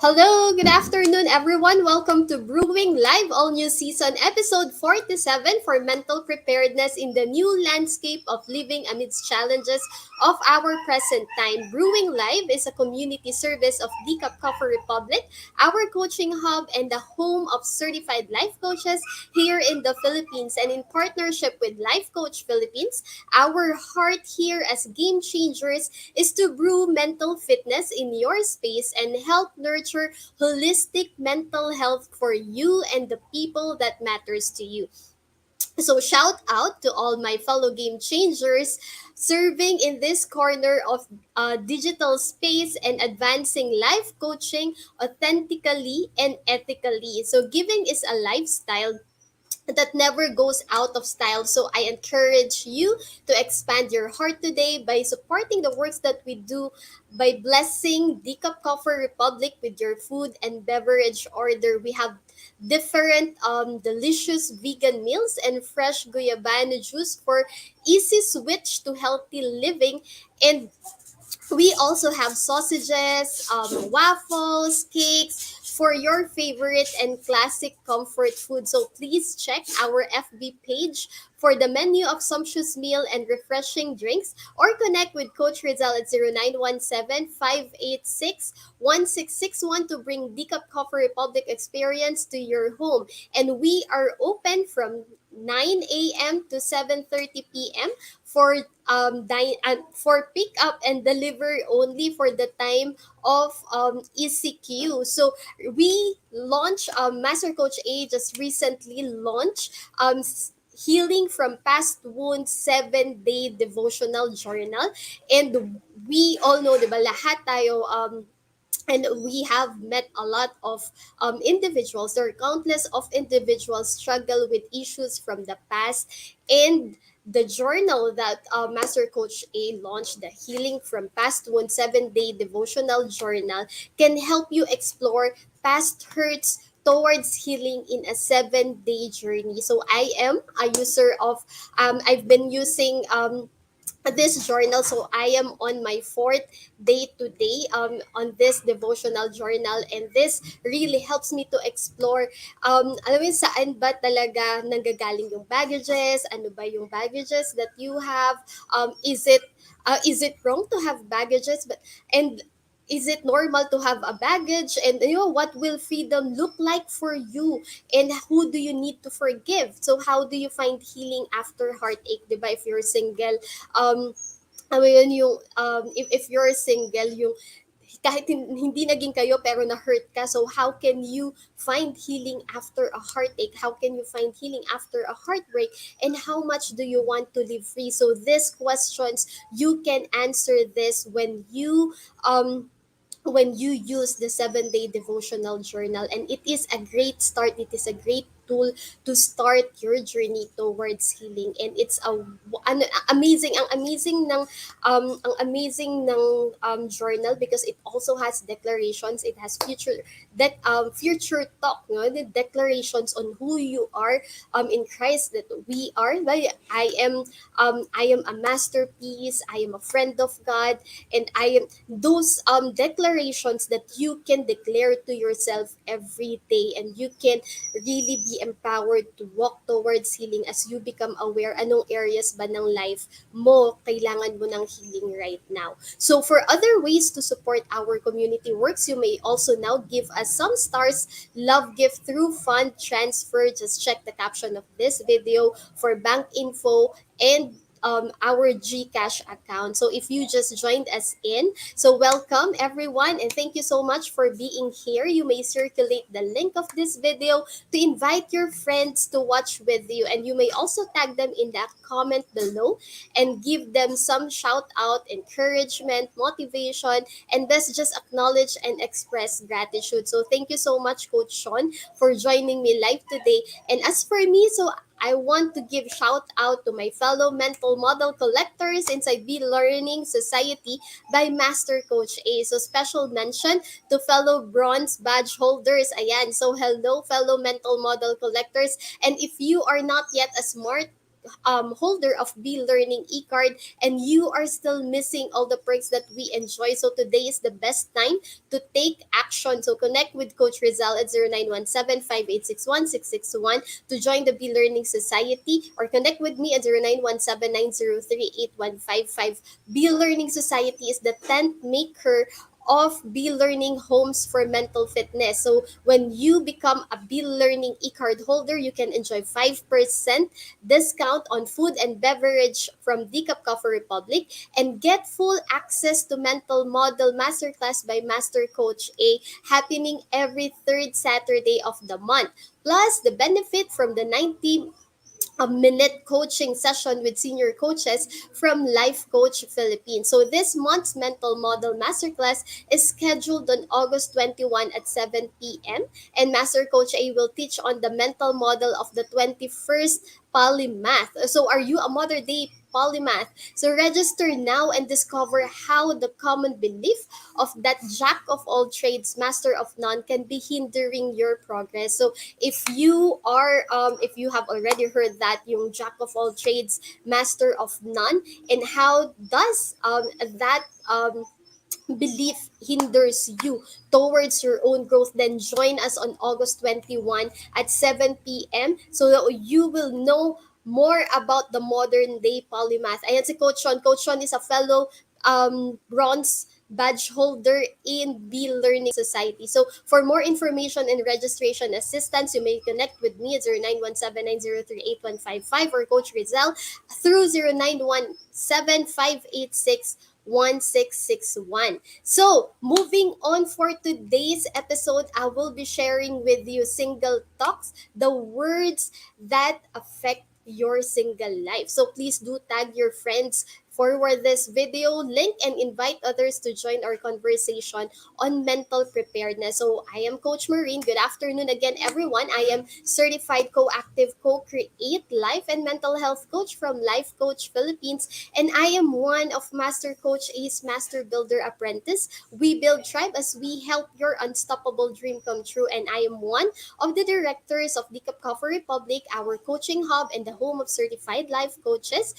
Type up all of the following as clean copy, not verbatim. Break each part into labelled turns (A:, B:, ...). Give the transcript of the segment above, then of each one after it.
A: Hello, good afternoon, everyone. Welcome to Brewing Live, all new season, episode 47 for mental preparedness in the new landscape of living amidst challenges of our present time. Brewing Live is a community service of Decaf Coffee Republic, our coaching hub and the home of certified life coaches here in the Philippines. And in partnership with Life Coach Philippines, our heart here as game changers is to brew mental fitness in your space and help nurture holistic mental health for you and the people that matters to you. So shout out to all my fellow game changers serving in this corner of digital space and advancing life coaching authentically and ethically. So giving is a lifestyle that never goes out of style. So I encourage you to expand your heart today by supporting the works that we do by blessing Decaf Coffee Republic with your food and beverage order. We have different delicious vegan meals and fresh guayabano juice for easy switch to healthy living. And we also have sausages, waffles, cakes for your favorite and classic comfort food. So please check our FB page for the menu of sumptuous meal and refreshing drinks, or connect with Coach Rezzhel at 0917-586-1661 to bring Decaf Coffee Republic experience to your home. And we are open from 9 a.m. to 7:30 p.m. for for pick up and deliver only for the time of ECQ. So we launched Master Coach A just recently launched Healing from Past Wounds 7-day devotional journal. And we all know, diba, lahat tayo and we have met a lot of individuals. There are countless of individuals struggle with issues from the past, and the journal that Master Coach A launched, the Healing from Past Wounds 7-day devotional journal, can help you explore past hurts towards healing in a 7-day journey. So I am a user of I've been using this journal. So I am on my fourth day today on this devotional journal, and this really helps me to explore alam mo yun, saan ba talaga nanggagaling yung baggages, ano ba yung baggages that you have, is it wrong to have baggages, but and is it normal to have a baggage, and what will freedom look like for you, and who do you need to forgive. So how do you find healing after heartache, diba? If you're single, ano yun yung if you're single, yung kahit hindi naging kayo pero na-hurt ka, so how can you find healing after a heartache? How can you find healing after a heartbreak? And how much do you want to live free? So these questions, you can answer this when you use the 7-day devotional journal, and it is a great start, it is a great tool to start your journey towards healing. And it's amazing, ang amazing ng journal, because it also has declarations, it has future talk, no? The declarations on who you are in Christ, that we are, I am a masterpiece, I am a friend of God, and I am those declarations that you can declare to yourself every day, and you can really be empowered to walk towards healing as you become aware anong areas ba ng life mo kailangan mo ng healing right now. So for other ways to support our community works, you may also now give us some stars, love gift through fund transfer. Just check the caption of this video for bank info and our GCash account. So if you just joined us in, so welcome everyone, and thank you so much for being here. You may circulate the link of this video to invite your friends to watch with you, and you may also tag them in that comment below and give them some shout out, encouragement, motivation, and best just acknowledge and express gratitude. So thank you so much, Coach Sean, for joining me live today. And as for me, so I want to give shout out to my fellow mental model collectors inside the Learning Society by Master Coach A. So special mention to fellow bronze badge holders. Ayan. So hello fellow mental model collectors. And if you are not yet a smart holder of Be Learning e-card and you are still missing all the perks that we enjoy. So today is the best time to take action. So connect with Coach Rezzhel at 0917-5861-661 to join the Be Learning Society, or connect with me at 0917-903-8155. Be Learning Society is the tent maker of Be Learning Homes for Mental Fitness. So when you become a Be Learning e-card holder, you can enjoy 5% discount on food and beverage from Decaf Coffee Republic and get full access to Mental Model Masterclass by Master Coach A, happening every third Saturday of the month. Plus, the benefit from the 90-minute coaching session with senior coaches from Life Coach Philippines. So this month's Mental Model Masterclass is scheduled on August 21 at 7 p.m. and Master Coach A will teach on the mental model of the 21st polymath. So are you a modern day polymath? So register now and discover how the common belief of that jack of all trades, master of none can be hindering your progress. So if you have already heard that yung jack of all trades, master of none, and how does that belief hinders you towards your own growth, then join us on August 21 at 7 p.m. so that you will know more about the modern day polymath. Ayan si Coach Sean. Coach Sean is a fellow bronze badge holder in Be Learning Society. So for more information and registration assistance, you may connect with me at 0917-903-8155 or Coach Rezzhel through 0917-586-1661. So, moving on for today's episode, I will be sharing with you single talks, the words that affect your single life. So, please do tag your friends, forward this video link, and invite others to join our conversation on mental preparedness. So, I am Coach Maureen. Good afternoon again, everyone. I am certified co-active co-create life and mental health coach from Life Coach Philippines, and I am one of Master Coach A's Master Builder Apprentice. We build tribe as we help your unstoppable dream come true, and I am one of the directors of Decaf Coffee Republic, our coaching hub and the home of certified life coaches.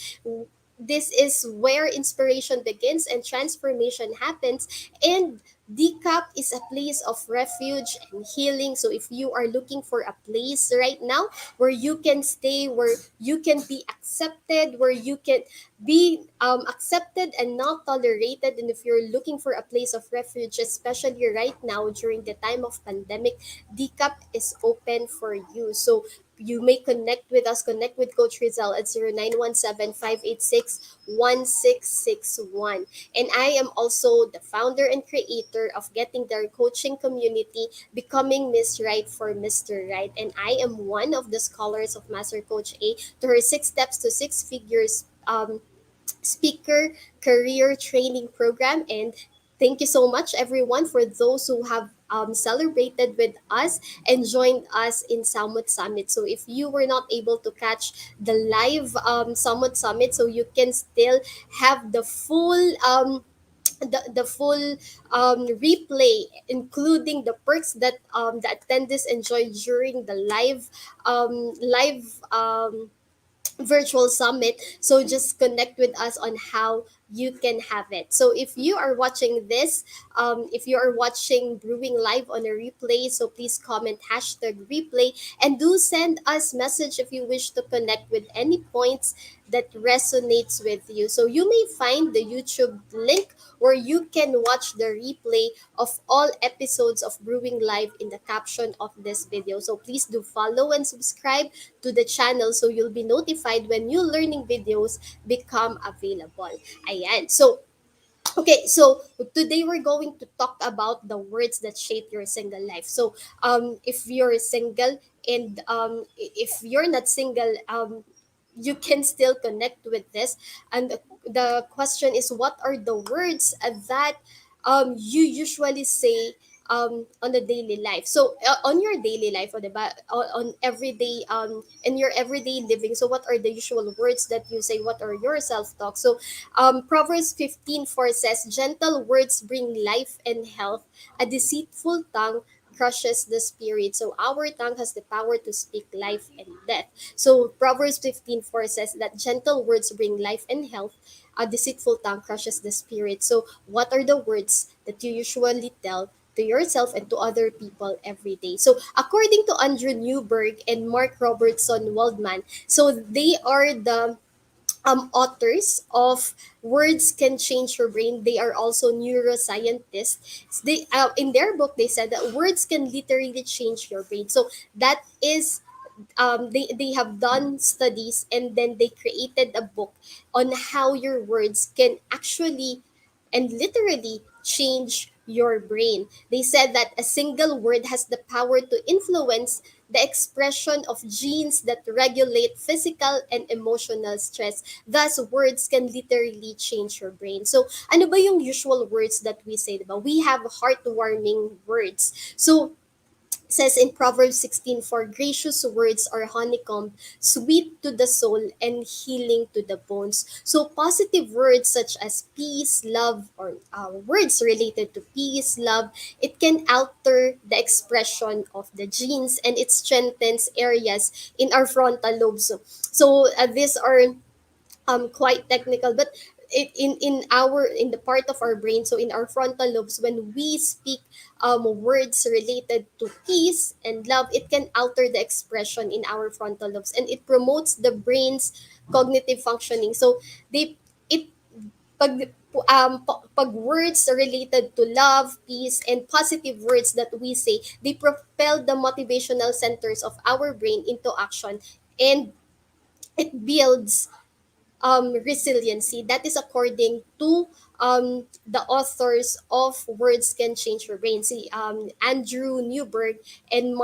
A: This is where inspiration begins and transformation happens, and Decap is a place of refuge and healing. So if you are looking for a place right now where you can stay, where you can be accepted, where you can be accepted and not tolerated, and if you're looking for a place of refuge, especially right now during the time of pandemic, Decap is open for you. So you may connect with us, connect with Coach Rezzhel at 0917-586-1661. And I am also the founder and creator of Getting Their Coaching Community, Becoming Miss Right for Mr. Right. And I am one of the scholars of Master Coach A to her 6 Steps to Six Figures speaker career training program. And thank you so much, everyone, for those who have celebrated with us and joined us in Summit Summit. So if you were not able to catch the live Summit Summit, so you can still have the full replay, including the perks that the attendees enjoyed during the live virtual summit. So just connect with us on how you can have it. So if you are watching this, if you are watching Brewing live on a replay, so please comment #replay and do send us message if you wish to connect with any points that resonates with you. So you may find the YouTube link where you can watch the replay of all episodes of Brewing Live in the caption of this video. So please do follow and subscribe to the channel so you'll be notified when new learning videos become available. Ayan. So, okay, so today we're going to talk about the words that shape your single life. So, if you're single and if you're not single, you can still connect with this. And the question is, what are the words that you usually say on the daily life? So on your daily life, o diba? On everyday in your everyday living. So what are the usual words that you say? What are your self talk? So Proverbs 15:4 says, "Gentle words bring life and health. A deceitful tongue crushes the spirit. So our tongue has the power to speak life and death. So Proverbs 15:4 says that gentle words bring life and health. A deceitful tongue crushes the spirit. So what are the words that you usually tell to yourself and to other people every day? So according to Andrew Newberg and Mark Robertson Waldman, so they are the authors of Words Can Change Your Brain. They are also neuroscientists. They in their book they said that words can literally change your brain. So that is they have done studies, and then they created a book on how your words can actually and literally change your brain. They said that a single word has the power to influence the expression of genes that regulate physical and emotional stress. Thus, words can literally change your brain. So, ano ba yung usual words that we say, diba? We have heartwarming words. So, says in Proverbs 16:4, gracious words are honeycomb, sweet to the soul and healing to the bones. So positive words such as peace, love, or words related to peace, love, it can alter the expression of the genes, and it strengthens areas in our frontal lobes. So these are quite technical, but in the part of our brain, so in our frontal lobes, when we speak words related to peace and love, it can alter the expression in our frontal lobes, and it promotes the brain's cognitive functioning. So they it pag pag words related to love, peace, and positive words that we say, they propel the motivational centers of our brain into action, and it builds resiliency. That is according to the authors of Words Can Change Your Brain, si Andrew Newberg and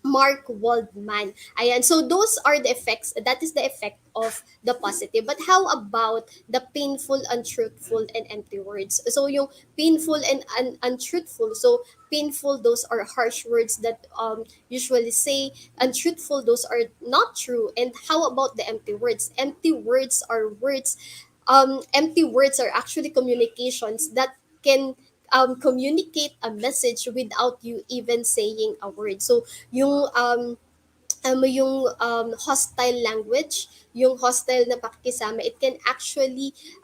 A: Mark Waldman. Ayan. So those are the effects. That is the effect of the positive. But how about the painful, untruthful, and empty words? So yung painful and untruthful. So painful, those are harsh words that usually say. Untruthful, those are not true. And how about the empty words? Empty words are words. Empty words are actually communications that can communicate a message without you even saying a word. So yung hostile language, yung hostile na pakikisama,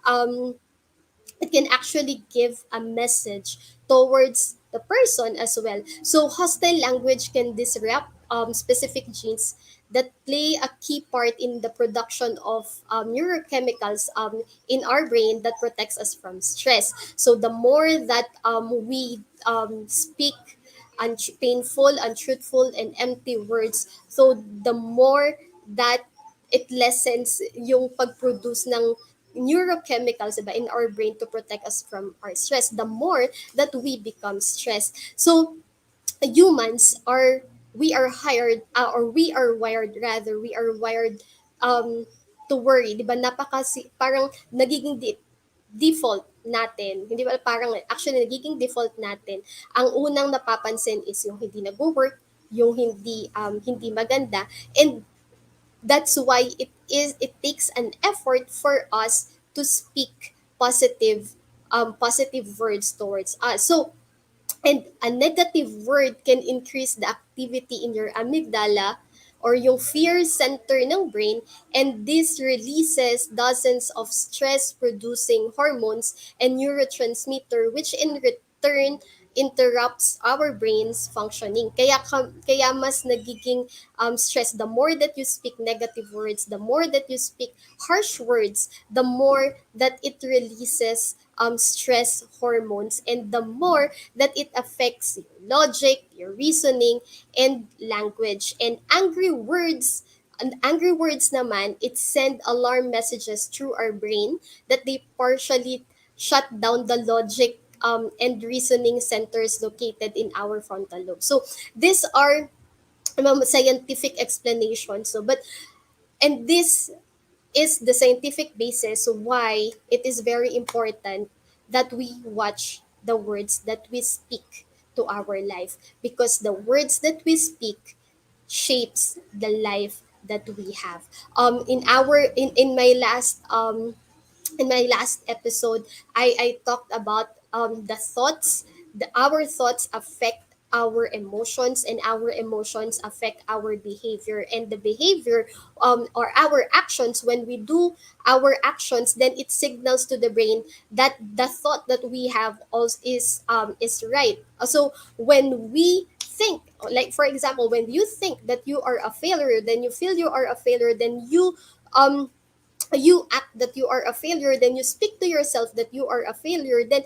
A: um, it can actually give a message towards the person as well. So hostile language can disrupt specific genes that play a key part in the production of neurochemicals in our brain that protects us from stress. So the more that we speak painful, untruthful, and empty words, so the more that it lessens yung pag-produce ng neurochemicals diba, in our brain to protect us from our stress, the more that we become stressed. So humans are we are hired or we are wired rather we are wired um to worry, 'di ba? Parang nagiging default natin. Hindi ba parang actually nagiging default natin. Ang unang napapansin is yung hindi nagwo-work, yung hindi maganda, and that's why it takes an effort for us to speak positive words towards us. So and a negative word can increase the activity in your amygdala or yung fear center ng brain, and this releases dozens of stress producing hormones and neurotransmitter, which in return interrupts our brain's functioning. Kaya mas nagiging stress. The more that you speak negative words, the more that you speak harsh words, the more that it releases stress hormones, and the more that it affects your logic, your reasoning, and language. And angry words naman, it send alarm messages through our brain that they partially shut down the logic and reasoning centers located in our frontal lobe. So these are scientific explanations. So, but and this is the scientific basis why it is very important that we watch the words that we speak to our life, because the words that we speak shapes the life that we have. In my last episode, I talked about the thoughts our thoughts affect our emotions, and our emotions affect our behavior, and the behavior, or our actions, when we do our actions, then it signals to the brain that the thought that we have also is right. So when we think, like for example, when you think that you are a failure, then you feel you are a failure, then um you act that you are a failure, then you speak to yourself that you are a failure, then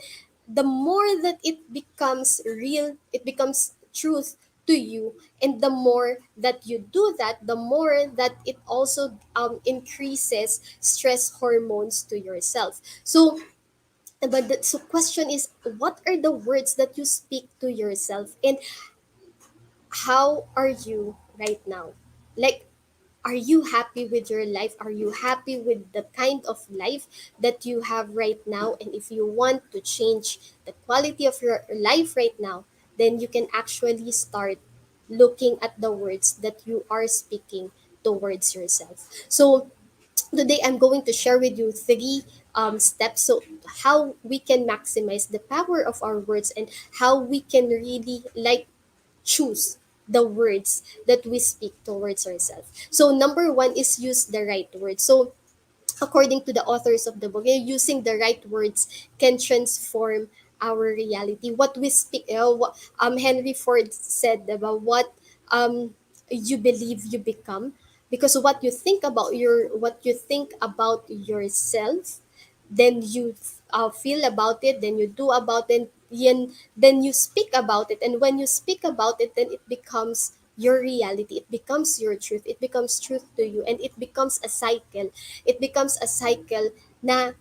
A: the more that it becomes real, it becomes truth to you, and the more that you do that, the more that it also increases stress hormones to yourself. So but the so question is, what are the words that you speak to yourself, and how are you right now? Like, are you happy with your life? Are you happy with the kind of life that you have right now? And if you want to change the quality of your life right now, then you can actually start looking at the words that you are speaking towards yourself. So today I'm going to share with you three steps, so how we can maximize the power of our words, and how we can really like choose the words that we speak towards ourselves. So number one is use the right word. So according to the authors of the book, using the right words can transform our reality. What we speak, Henry Ford said about what you believe you become, because what you think about yourself, then you feel about it, then you do about it, then you speak about it, and when you speak about it, then it becomes your reality, it becomes your truth, it becomes truth to you, and it becomes a cycle. It becomes a cycle na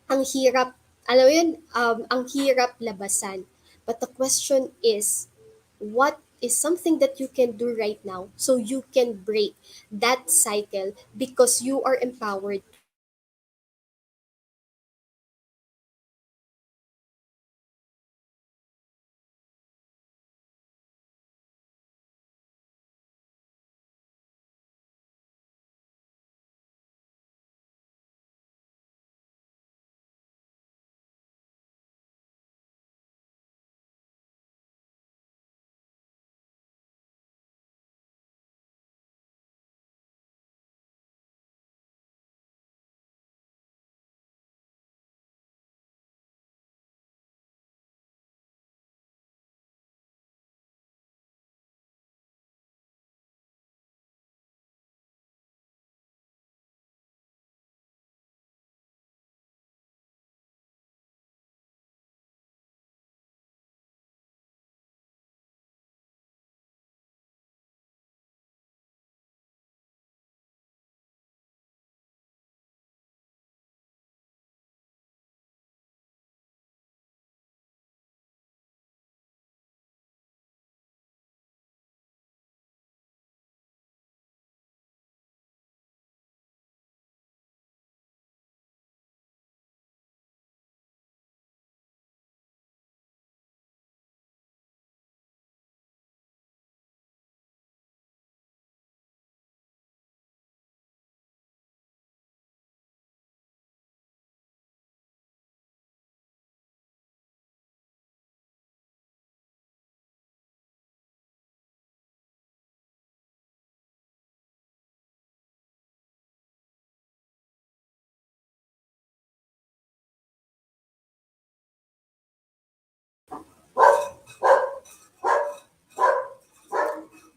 A: ang hirap, alam mo yun, ang hirap labasan. But the question is, what is something that you can do right now so you can break that cycle, because you are empowered to speak the right words. So number one is use the right words.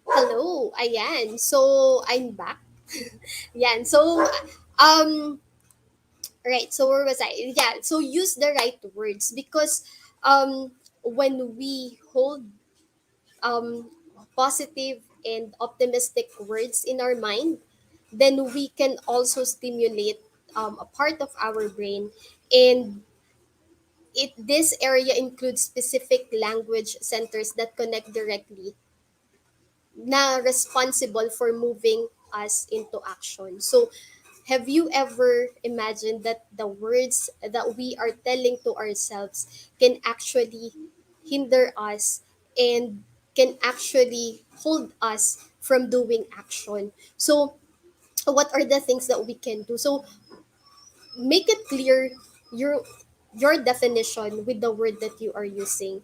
A: Hello, ayan. So, I'm back. Yan. So, um, right. So, where was I? Yeah. So, use the right words, because when we hold um, positive and optimistic words in our mind, then we can also stimulate a part of our brain, and this area includes specific language centers that connect directly, na responsible for moving us into action. So, have you ever imagined that the words that we are telling to ourselves can actually hinder us, and can actually hold us from doing action? So, what are the things that we can do? So, make it clear your your definition with the word that you are using.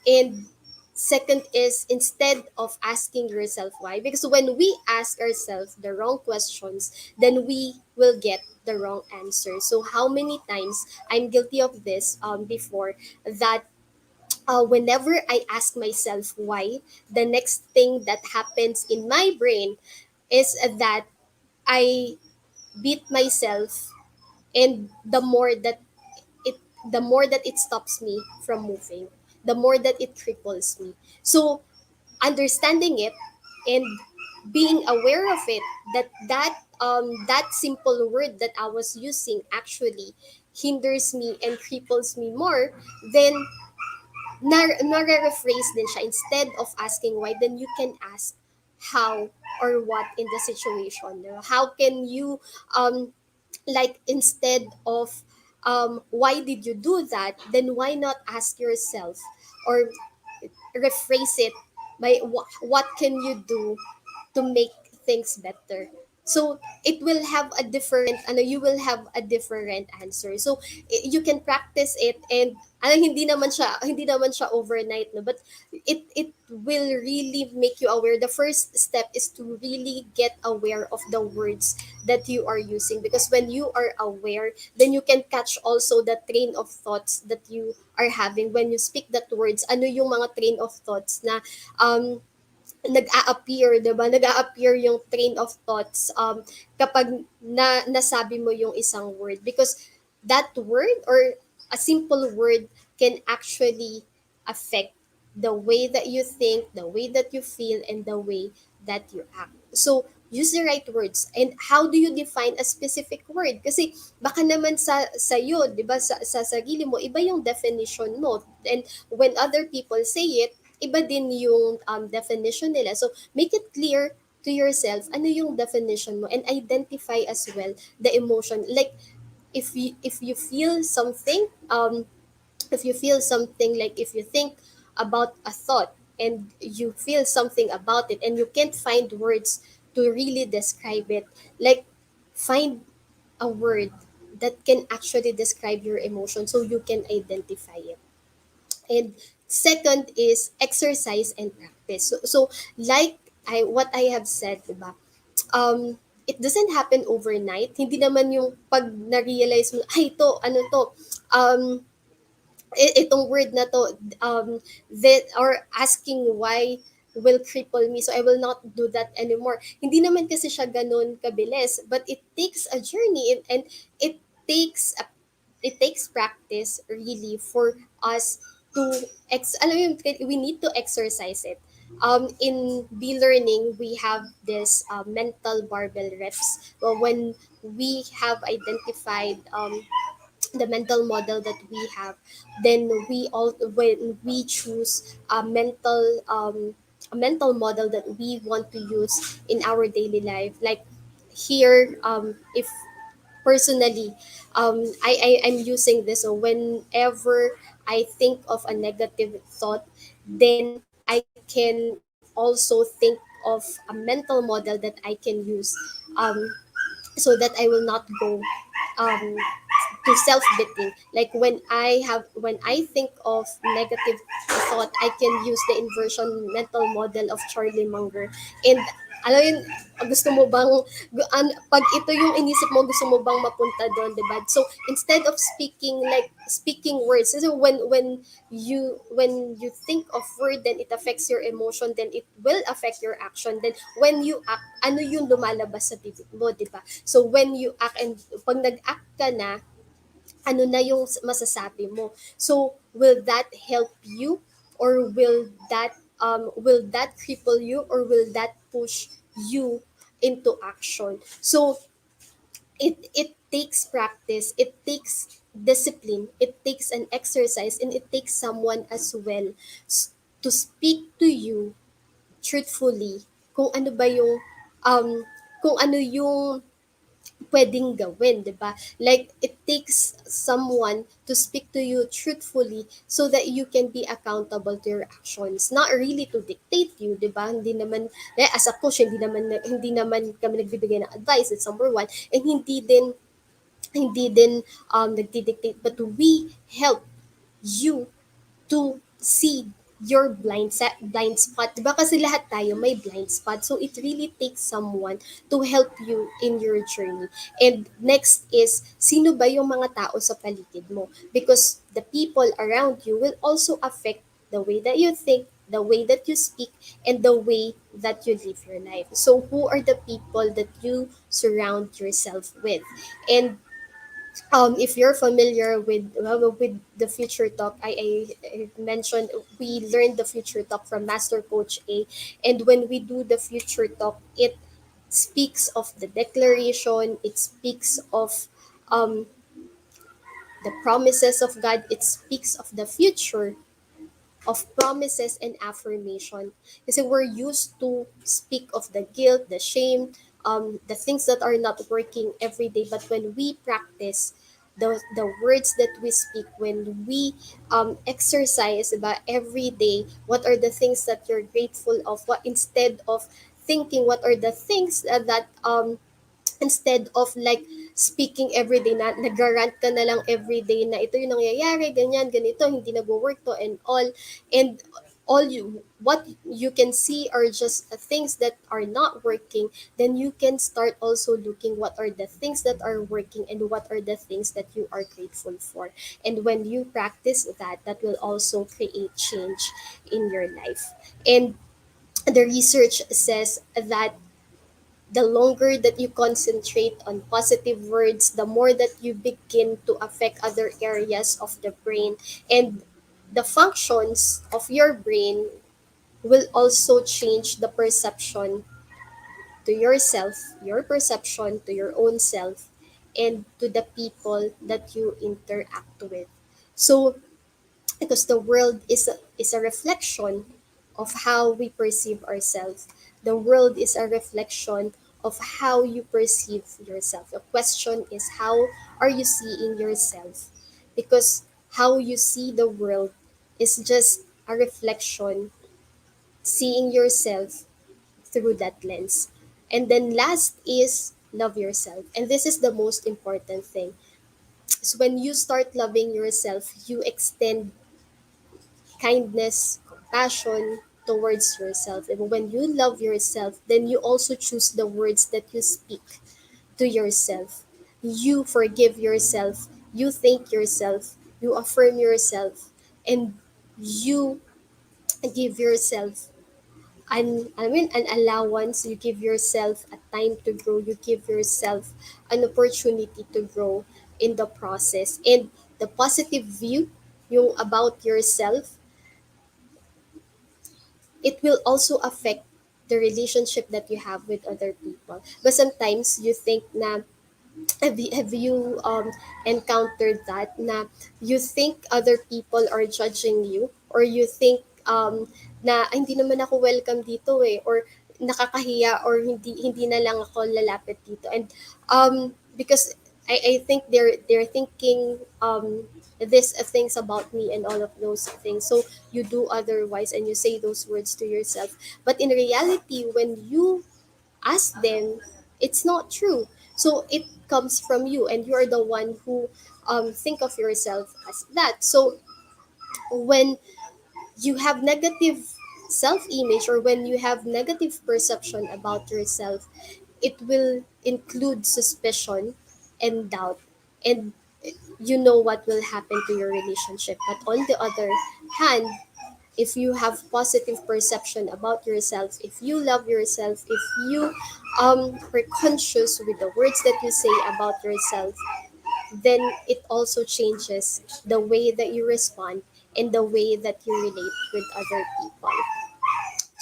A: And second is, instead of asking yourself why, because when we ask ourselves the wrong questions, then we will get the wrong answer. So how many times I'm guilty of this before, that whenever I ask myself why, the next thing that happens in my brain is that I beat myself, and it the more that it stops me from moving, the more that it cripples me. So understanding it and being aware of it, that simple word that I was using actually hinders me and cripples me more, then nare-rephrase din siya. Instead of asking why, then you can ask how or what in the situation. No? How can you, like, instead of why did you do that, then why not ask yourself, or rephrase it by what can you do to make things better. So it will have a different, you will have a different answer. So you can practice it, and hindi naman siya overnight, no, but it will really make you aware. The first step is to really get aware of the words that you are using, because when you are aware, then you can catch also the train of thoughts that you are having when you speak that words. Ano yung mga train of thoughts na um nag-a-appear, 'di ba? Nag-a-appear yung train of thoughts kapag nasabi mo yung isang word, because that word, or a simple word, can actually affect the way that you think, the way that you feel, and the way that you act. So use the right words. And how do you define a specific word? Kasi baka naman sa iyo, 'di ba, sa sarili mo iba yung definition mo, and when other people say it, iba din yung definition nila. So, make it clear to yourself ano yung definition mo, and identify as well the emotion. Like, if you feel something, like if you think about a thought and you feel something about it and you can't find words to really describe it, like, find a word that can actually describe your emotion so you can identify it. And second is exercise and practice. So like what I have said, diba? It doesn't happen overnight. Hindi naman yung pag na-realize mo, ay, ito, ano to, um, itong word na to, that, or asking why will cripple me, so I will not do that anymore. Hindi naman kasi siya ganun kabilis, but it takes a journey, and it takes a it takes practice really for us to alam mo yun, we need to exercise it. In B learning, we have this mental barbell reps. Well, when we have identified the mental model that we have, then when we choose a mental model that we want to use in our daily life, like here, if personally, I'm using this. So whenever I think of a negative thought, then I can also think of a mental model that I can use, so that I will not go um, to self-beating. Like when I think of negative thought, I can use the inversion mental model of Charlie Munger. And alam yun, gusto mo bang, pag ito yung inisip mo, gusto mo bang mapunta doon, diba? So instead of speaking words, so when you think of word, then it affects your emotion, then it will affect your action. Then when you act, ano yung lumalabas sa bibig mo, diba? So when you act, and pag nag-act ka na, ano na yung masasabi mo. So, will that help you, or will that cripple you, or will that push you into action? So, it takes practice, it takes discipline, it takes an exercise, and it takes someone as well to speak to you truthfully kung ano ba yung um kung ano yung pwedeng gawin, 'di ba? Like, it takes someone to speak to you truthfully so that you can be accountable to your actions. Not really to dictate you, 'di ba? Hindi naman, as a coach, hindi naman kami nagbibigay ng advice, that's number one. And hindi din nagdi-dictate, but we help you to see your blind spot. Diba kasi lahat tayo may blind spot. So it really takes someone to help you in your journey. And next is, sino ba yung mga tao sa paligid mo? Because the people around you will also affect the way that you think, the way that you speak, and the way that you live your life. So who are the people that you surround yourself with? And if you're familiar with the future talk, I mentioned we learned the future talk from Master Coach A, and when we do the future talk, it speaks of the declaration, it speaks of um, the promises of God, it speaks of the future, of promises and affirmation. Kasi we're used to speak of the guilt, the shame, the things that are not working every day. But when we practice the words that we speak, when we exercise about every day, what are the things that you're grateful of? What instead of thinking what are the things that instead of like speaking everyday na nagrarant ka na lang everyday na ito yung nangyayari, ganyan, ganito, hindi nag-work to and all. And all you what you can see are just things that are not working, then you can start also looking what are the things that are working and what are the things that you are grateful for. And when you practice that, that will also create change in your life. And the research says that the longer that you concentrate on positive words, the more that you begin to affect other areas of the brain. And the functions of your brain will also change the perception to yourself, your perception to your own self, and to the people that you interact with. So because the world is a reflection of how we perceive ourselves. The world is a reflection of how you perceive yourself. The question is, how are you seeing yourself? Because how you see the world is just a reflection, seeing yourself through that lens. And then last is love yourself. And this is the most important thing. So when you start loving yourself, you extend kindness, compassion towards yourself. And when you love yourself, then you also choose the words that you speak to yourself. You forgive yourself, you thank yourself, you affirm yourself, and you give yourself an allowance, you give yourself a time to grow, you give yourself an opportunity to grow in the process. And the positive view yung about yourself, it will also affect the relationship that you have with other people. But sometimes you think na have you encountered that na you think other people are judging you, or you think na "Ay, hindi naman ako welcome dito eh," or nakakahiya, or hindi na lang ako lalapit dito. And because I think they're thinking this things about me and all of those things, so you do otherwise and you say those words to yourself. But in reality, when you ask them, it's not true. So it comes from you, and you're the one who think of yourself as that. So when you have negative self-image, or when you have negative perception about yourself, it will include suspicion and doubt, and you know what will happen to your relationship. But on the other hand, if you have positive perception about yourself, if you love yourself, if you are conscious with the words that you say about yourself, then it also changes the way that you respond and the way that you relate with other people.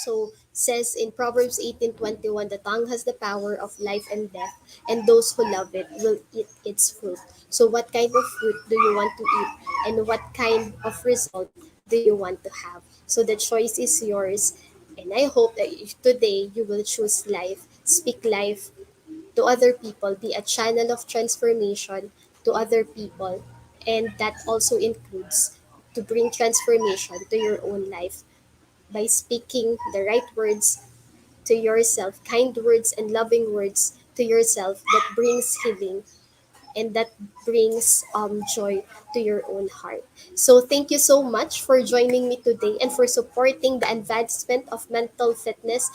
A: So says in Proverbs 18:21, the tongue has the power of life and death, and those who love it will eat its fruit. So what kind of fruit do you want to eat, and what kind of result do you want to have? So the choice is yours, and I hope that today you will choose life, speak life to other people, be a channel of transformation to other people, and that also includes to bring transformation to your own life by speaking the right words to yourself, kind words and loving words to yourself that brings healing and that brings joy to your own heart. So thank you so much for joining me today and for supporting the advancement of mental fitness.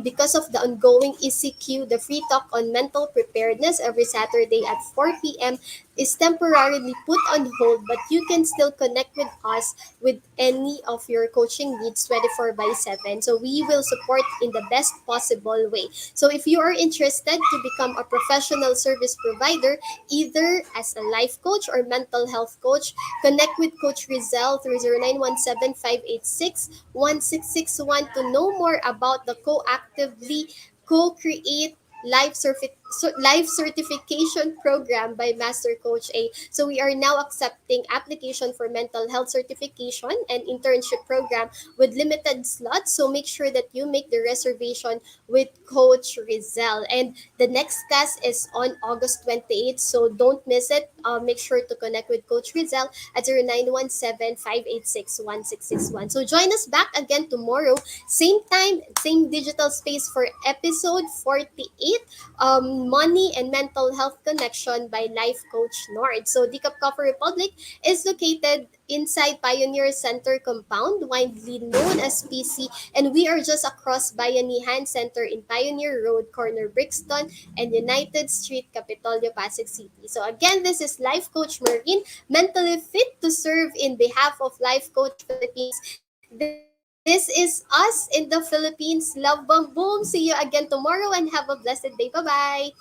A: Because of the ongoing ECQ, the free talk on mental preparedness every Saturday at 4 p.m. is temporarily put on hold, but you can still connect with us with any of your coaching needs 24 by 7. So we will support in the best possible way. So if you are interested to become a professional service provider, either as a life coach or mental health coach, connect with Coach Rezzhel through 0917-586-1661 to know more about the co-actively co-create life certification program by Master Coach A. So we are now accepting application for mental health certification and internship program with limited slots. So make sure that you make the reservation with Coach Rezzhel. And the next class is on August 28th. So don't miss it. Make sure to connect with Coach Rezzhel at 0917-586-1661. So join us back again tomorrow. Same time, same digital space for episode 48, Money and Mental Health Connection by Life Coach Nord. So Decaf Coffee Republic is located inside Pioneer Center compound, widely known as PC, and we are just across Bayanihan Center in Pioneer Road, corner Brixton and United Street, Capitolio, Pasig City. So again, this is Life Coach Maureen, mentally fit to serve in behalf of Life Coach Philippines. This is us in the Philippines. Love, bang, boom. See you again tomorrow and have a blessed day. Bye-bye.